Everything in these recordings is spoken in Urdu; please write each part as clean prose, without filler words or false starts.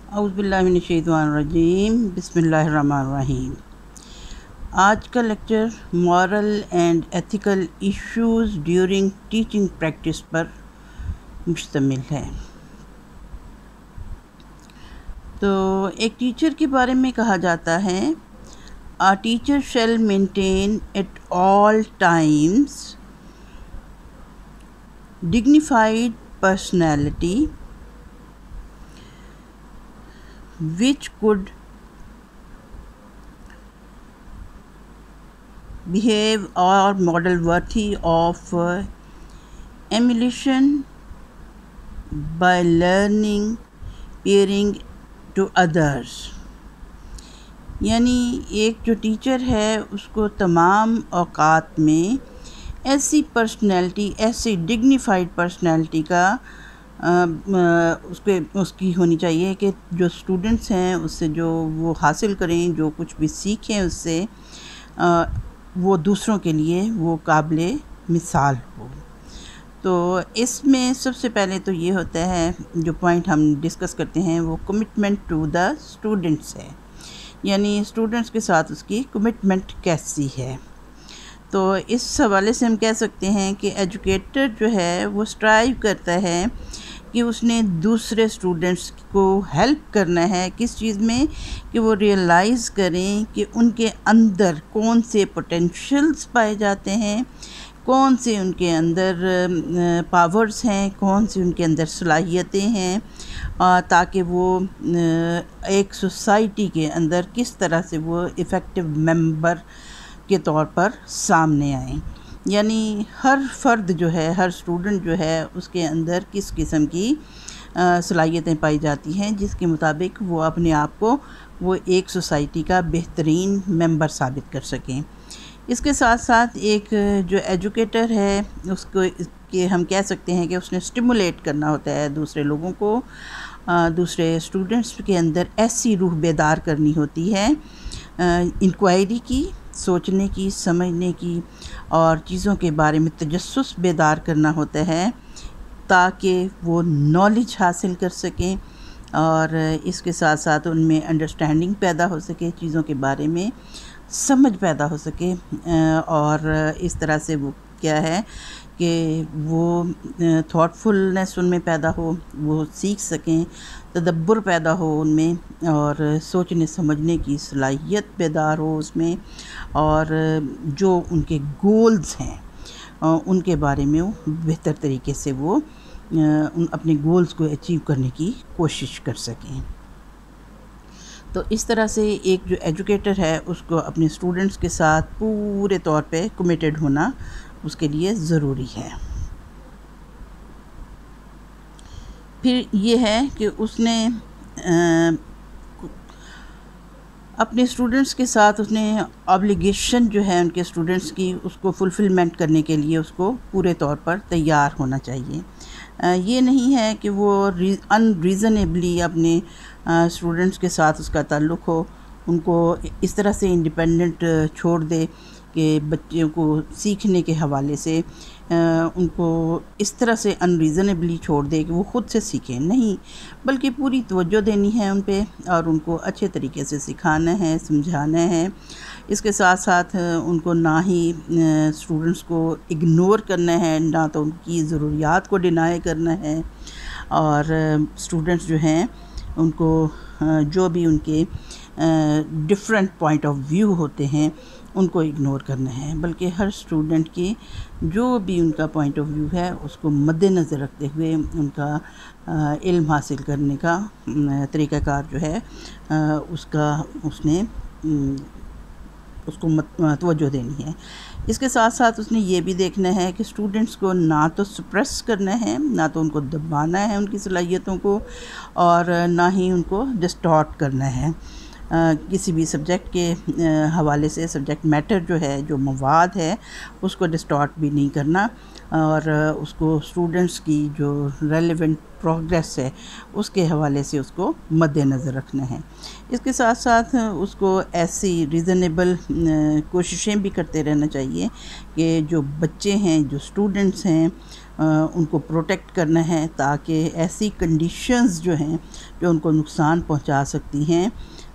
اعوذ باللہ من الشیطان الرجیم، بسم اللہ الرحمن الرحیم۔ آج کا lecture moral and ethical issues during teaching practice پر مشتمل ہے۔ تو ایک ٹیچر کے بارے میں کہا جاتا ہے، A teacher shall maintain at all times dignified personality which could behave or model worthy of emulation by learning peering to others۔ یعنی ایک جو ٹیچر ہے اس کو تمام اوقات میں ایسی پرسنالٹی، ایسی ڈگنیفائڈ پرسنالٹی کا اس کی ہونی چاہیے کہ جو اسٹوڈنٹس ہیں اس سے جو وہ حاصل کریں، جو کچھ بھی سیکھیں اس سے وہ دوسروں کے لیے وہ قابل مثال ہو۔ تو اس میں سب سے پہلے تو یہ ہوتا ہے، جو پوائنٹ ہم ڈسکس کرتے ہیں وہ کمٹمنٹ ٹو دا اسٹوڈنٹس ہے، یعنی اسٹوڈنٹس کے ساتھ اس کی کمٹمنٹ کیسی ہے۔ تو اس حوالے سے ہم کہہ سکتے ہیں کہ ایجوکیٹر جو ہے وہ اسٹرائیو کرتا ہے کہ اس نے دوسرے اسٹوڈنٹس کو ہیلپ کرنا ہے کس چیز میں، کہ وہ ریئلائز کریں کہ ان کے اندر کون سے پوٹینشلز پائے جاتے ہیں، کون سے ان کے اندر پاورز ہیں، کون سی ان کے اندر صلاحیتیں ہیں، تاکہ وہ ایک سوسائٹی کے اندر کس طرح سے وہ ایفیکٹو ممبر کے طور پر سامنے آئیں۔ یعنی ہر فرد جو ہے، ہر اسٹوڈنٹ جو ہے، اس کے اندر کس قسم کی صلاحیتیں پائی جاتی ہیں جس کے مطابق وہ اپنے آپ کو وہ ایک سوسائٹی کا بہترین ممبر ثابت کر سکیں۔ اس کے ساتھ ساتھ ایک جو ایجوکیٹر ہے اس کو کہ ہم کہہ سکتے ہیں کہ اس نے اسٹیمولیٹ کرنا ہوتا ہے دوسرے لوگوں کو، دوسرے اسٹوڈنٹس کے اندر ایسی روح بیدار کرنی ہوتی ہے، انکوائری کی، سوچنے کی، سمجھنے کی، اور چیزوں کے بارے میں تجسس بیدار کرنا ہوتا ہے تاکہ وہ نالج حاصل کر سکیں، اور اس کے ساتھ ساتھ ان میں انڈرسٹینڈنگ پیدا ہو سکے، چیزوں کے بارے میں سمجھ پیدا ہو سکے، اور اس طرح سے وہ کیا ہے کہ وہ تھاٹ فلنس ان میں پیدا ہو، وہ سیکھ سکیں، تدبر پیدا ہو ان میں، اور سوچنے سمجھنے کی صلاحیت بیدار ہو اس میں، اور جو ان کے گولز ہیں ان کے بارے میں وہ بہتر طریقے سے وہ اپنے گولز کو اچیو کرنے کی کوشش کر سکیں۔ تو اس طرح سے ایک جو ایجوکیٹر ہے اس کو اپنے اسٹوڈنٹس کے ساتھ پورے طور پہ کمیٹڈ ہونا اس کے لیے ضروری ہے۔ پھر یہ ہے کہ اس نے اپنے اسٹوڈنٹس کے ساتھ اس نے آبلیگیشن جو ہے ان کے اسٹوڈنٹس کی، اس کو فلفلمنٹ کرنے کے لیے اس کو پورے طور پر تیار ہونا چاہیے۔ یہ نہیں ہے کہ وہ ان ریزنیبلی اپنے اسٹوڈنٹس کے ساتھ اس کا تعلق ہو، ان کو اس طرح سے انڈیپینڈنٹ چھوڑ دے کہ بچوں کو سیکھنے کے حوالے سے ان کو اس طرح سے ان ریزنیبلی چھوڑ دے کہ وہ خود سے سیکھیں، نہیں، بلکہ پوری توجہ دینی ہے ان پہ، اور ان کو اچھے طریقے سے سکھانا ہے، سمجھانا ہے۔ اس کے ساتھ ساتھ ان کو نہ ہی اسٹوڈنٹس کو اگنور کرنا ہے، نہ تو ان کی ضروریات کو ڈینائی کرنا ہے، اور اسٹوڈنٹس جو ہیں ان کو جو بھی ان کے ڈفرینٹ پوائنٹ آف ویو ہوتے ہیں ان کو اگنور کرنا ہے، بلکہ ہر اسٹوڈنٹ کی جو بھی ان کا پوائنٹ آف ویو ہے اس کو مد نظر رکھتے ہوئے ان کا علم حاصل کرنے کا طریقہ کار جو ہے اس نے اس کو توجہ دینی ہے۔ اس کے ساتھ ساتھ اس نے یہ بھی دیکھنا ہے کہ اسٹوڈنٹس کو نہ تو سپریس کرنا ہے، نہ تو ان کو دبانا ہے ان کی صلاحیتوں کو، اور نہ ہی ان کو ڈسٹارٹ کرنا ہے کسی بھی سبجیکٹ کے حوالے سے۔ سبجیکٹ میٹر جو ہے، جو مواد ہے، اس کو ڈسٹارٹ بھی نہیں کرنا، اور اس کو اسٹوڈنٹس کی جو ریلیونٹ پروگریس ہے اس کے حوالے سے اس کو مد نظر رکھنا ہے۔ اس کے ساتھ ساتھ اس کو ایسی ریزنیبل کوششیں بھی کرتے رہنا چاہیے کہ جو بچے ہیں، جو اسٹوڈنٹس ہیں، ان کو پروٹیکٹ کرنا ہے تاکہ ایسی کنڈیشنز جو ہیں جو ان کو نقصان پہنچا سکتی ہیں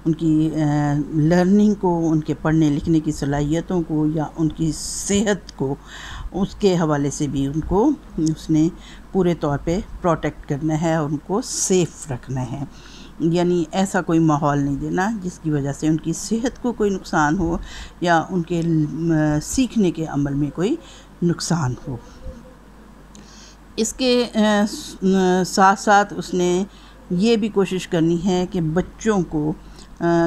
ان کی لرننگ کو، ان کے پڑھنے لکھنے کی صلاحیتوں کو یا ان کی صحت کو، اس کے حوالے سے بھی ان کو اس نے پورے طور پہ پروٹیکٹ کرنا ہے اور ان کو سیف رکھنا ہے. یعنی ایسا کوئی ماحول نہیں دینا جس کی وجہ سے ان کی صحت کو کوئی نقصان ہو یا ان کے سیکھنے کے عمل میں کوئی نقصان ہو. اس کے ساتھ ساتھ اس نے یہ بھی کوشش کرنی ہے کہ بچوں کو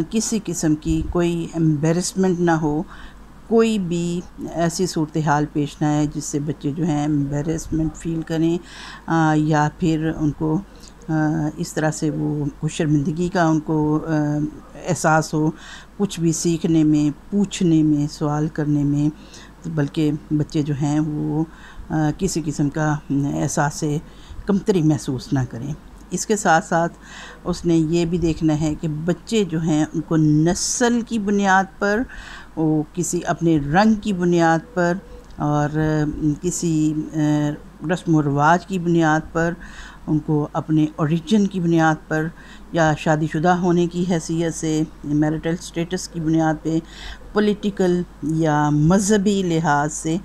کسی قسم کی کوئی ایمبیرسمنٹ نہ ہو، کوئی بھی ایسی صورتحال پیش نہ آئے جس سے بچے جو ہیں ایمبیرسمنٹ فیل کریں یا پھر ان کو اس طرح سے وہ شرمندگی کا ان کو احساس ہو کچھ بھی سیکھنے میں، پوچھنے میں، سوال کرنے میں، بلکہ بچے جو ہیں وہ کسی قسم کا احساس کمتری محسوس نہ کریں. اس کے ساتھ ساتھ اس نے یہ بھی دیکھنا ہے کہ بچے جو ہیں ان کو نسل کی بنیاد پر، وہ کسی اپنے رنگ کی بنیاد پر اور کسی رسم و رواج کی بنیاد پر، ان کو اپنے اوریجن کی بنیاد پر یا شادی شدہ ہونے کی حیثیت سے، میرٹل سٹیٹس کی بنیاد پہ، پولیٹیکل یا مذہبی لحاظ سے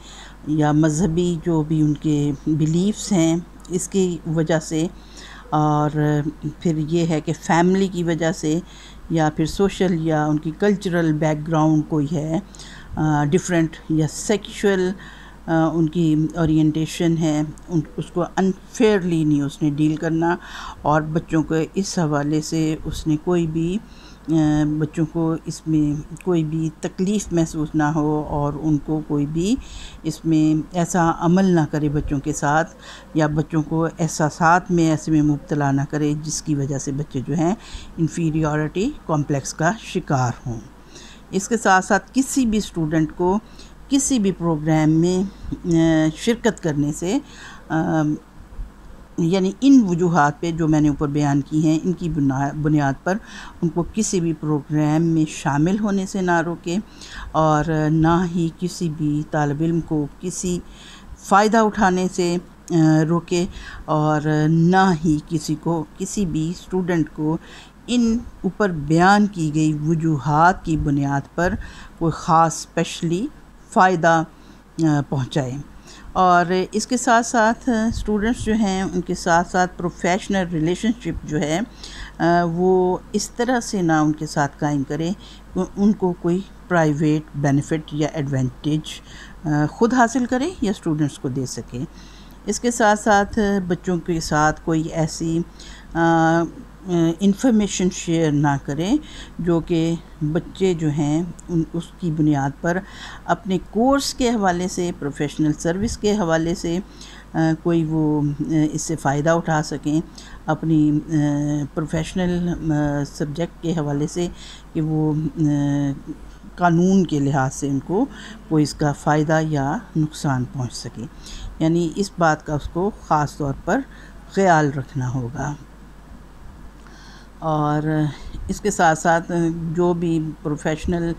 یا مذہبی جو بھی ان کے بیلیفز ہیں اس کی وجہ سے، اور پھر یہ ہے کہ فیملی کی وجہ سے یا پھر سوشل یا ان کی کلچرل بیک گراؤنڈ کوئی ہے ڈیفرنٹ، یا سیکشول ان کی اورینٹیشن ہے، اس کو انفیئرلی نہیں اس نے ڈیل کرنا. اور بچوں کو اس حوالے سے اس نے کوئی بھی بچوں کو اس میں کوئی بھی تکلیف محسوس نہ ہو اور ان کو کوئی بھی اس میں ایسا عمل نہ کرے بچوں کے ساتھ، یا بچوں کو احساسات میں ایسے میں مبتلا نہ کرے جس کی وجہ سے بچے جو ہیں انفیریورٹی کمپلیکس کا شکار ہوں. اس کے ساتھ ساتھ کسی بھی اسٹوڈنٹ کو کسی بھی پروگرام میں شرکت کرنے سے، یعنی ان وجوہات پہ جو میں نے اوپر بیان کی ہیں ان کی بنیاد پر ان کو کسی بھی پروگرام میں شامل ہونے سے نہ روکے، اور نہ ہی کسی بھی طالب علم کو کسی فائدہ اٹھانے سے روکے، اور نہ ہی کسی بھی اسٹوڈنٹ کو ان اوپر بیان کی گئی وجوہات کی بنیاد پر کوئی خاص اسپیشلی فائدہ پہنچائے. اور اس کے ساتھ ساتھ اسٹوڈنٹس جو ہیں ان کے ساتھ ساتھ پروفیشنل ریلیشن شپ جو ہے وہ اس طرح سے نہ ان کے ساتھ قائم کریں کہ ان کو کوئی پرائیویٹ بینیفٹ یا ایڈوانٹیج خود حاصل کرے یا اسٹوڈنٹس کو دے سکے. اس کے ساتھ ساتھ بچوں کے ساتھ کوئی ایسی انفارمیشن شیئر نہ کریں جو کہ بچے جو ہیں اس کی بنیاد پر اپنے کورس کے حوالے سے، پروفیشنل سروس کے حوالے سے کوئی وہ اس سے فائدہ اٹھا سکیں، اپنی پروفیشنل سبجیکٹ کے حوالے سے کہ وہ قانون کے لحاظ سے ان کو کوئی اس کا فائدہ یا نقصان پہنچ سکے. یعنی اس بات کا اس کو خاص طور پر خیال رکھنا ہوگا. اور اس کے ساتھ ساتھ جو بھی پروفیشنل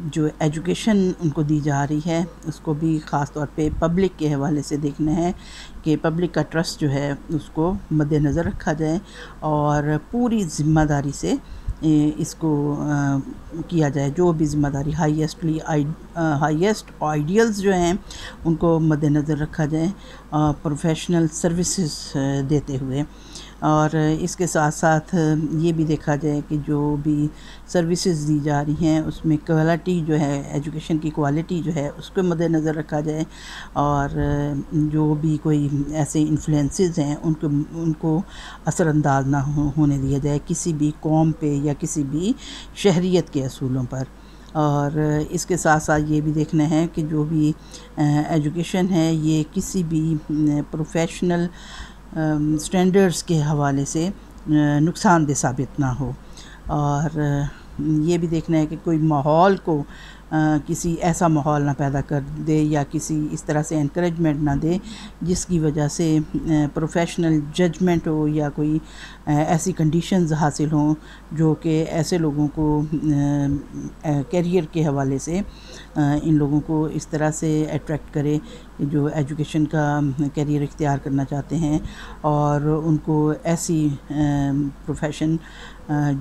جو ایجوکیشن ان کو دی جا رہی ہے اس کو بھی خاص طور پہ پبلک کے حوالے سے دیکھنا ہے کہ پبلک کا ٹرسٹ جو ہے اس کو مد نظر رکھا جائے اور پوری ذمہ داری سے اس کو کیا جائے. جو بھی ذمہ داری ہائیسٹ آئیڈیلز جو ہیں ان کو مد نظر رکھا جائے پروفیشنل سروسز دیتے ہوئے. اور اس کے ساتھ ساتھ یہ بھی دیکھا جائے کہ جو بھی سروسز دی جا رہی ہیں اس میں کوالٹی جو ہے، ایجوکیشن کی کوالٹی جو ہے اس کو مد نظر رکھا جائے، اور جو بھی کوئی ایسے انفلوئنسز ہیں ان کو اثر انداز نہ ہونے دیا جائے کسی بھی قوم پہ یا کسی بھی شہریت کے اصولوں پر. اور اس کے ساتھ ساتھ یہ بھی دیکھنا ہے کہ جو بھی ایجوکیشن ہے یہ کسی بھی پروفیشنل سٹینڈرڈز کے حوالے سے نقصان دہ ثابت نہ ہو. اور یہ بھی دیکھنا ہے کہ کوئی ماحول کو کسی ایسا ماحول نہ پیدا کر دے یا کسی اس طرح سے انکریجمنٹ نہ دے جس کی وجہ سے پروفیشنل ججمنٹ ہو یا کوئی ایسی کنڈیشنز حاصل ہوں جو کہ ایسے لوگوں کو کیریئر کے حوالے سے ان لوگوں کو اس طرح سے اٹریکٹ کرے جو ایجوکیشن کا کیریئر اختیار کرنا چاہتے ہیں، اور ان کو ایسی پروفیشن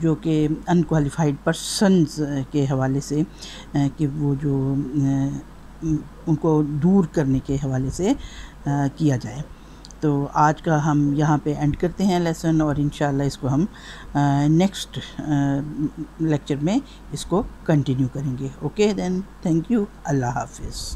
جو کہ ان کوالیفائڈ پرسنز کے حوالے سے کہ وہ جو ان کو دور کرنے کے حوالے سے کیا جائے۔ تو آج کا ہم یہاں پہ اینڈ کرتے ہیں لیسن، اور انشاءاللہ اس کو ہم نیکسٹ لیکچر میں اس کو کنٹینیو کریں گے۔ اوکے دین، تھینک یو، اللہ حافظ۔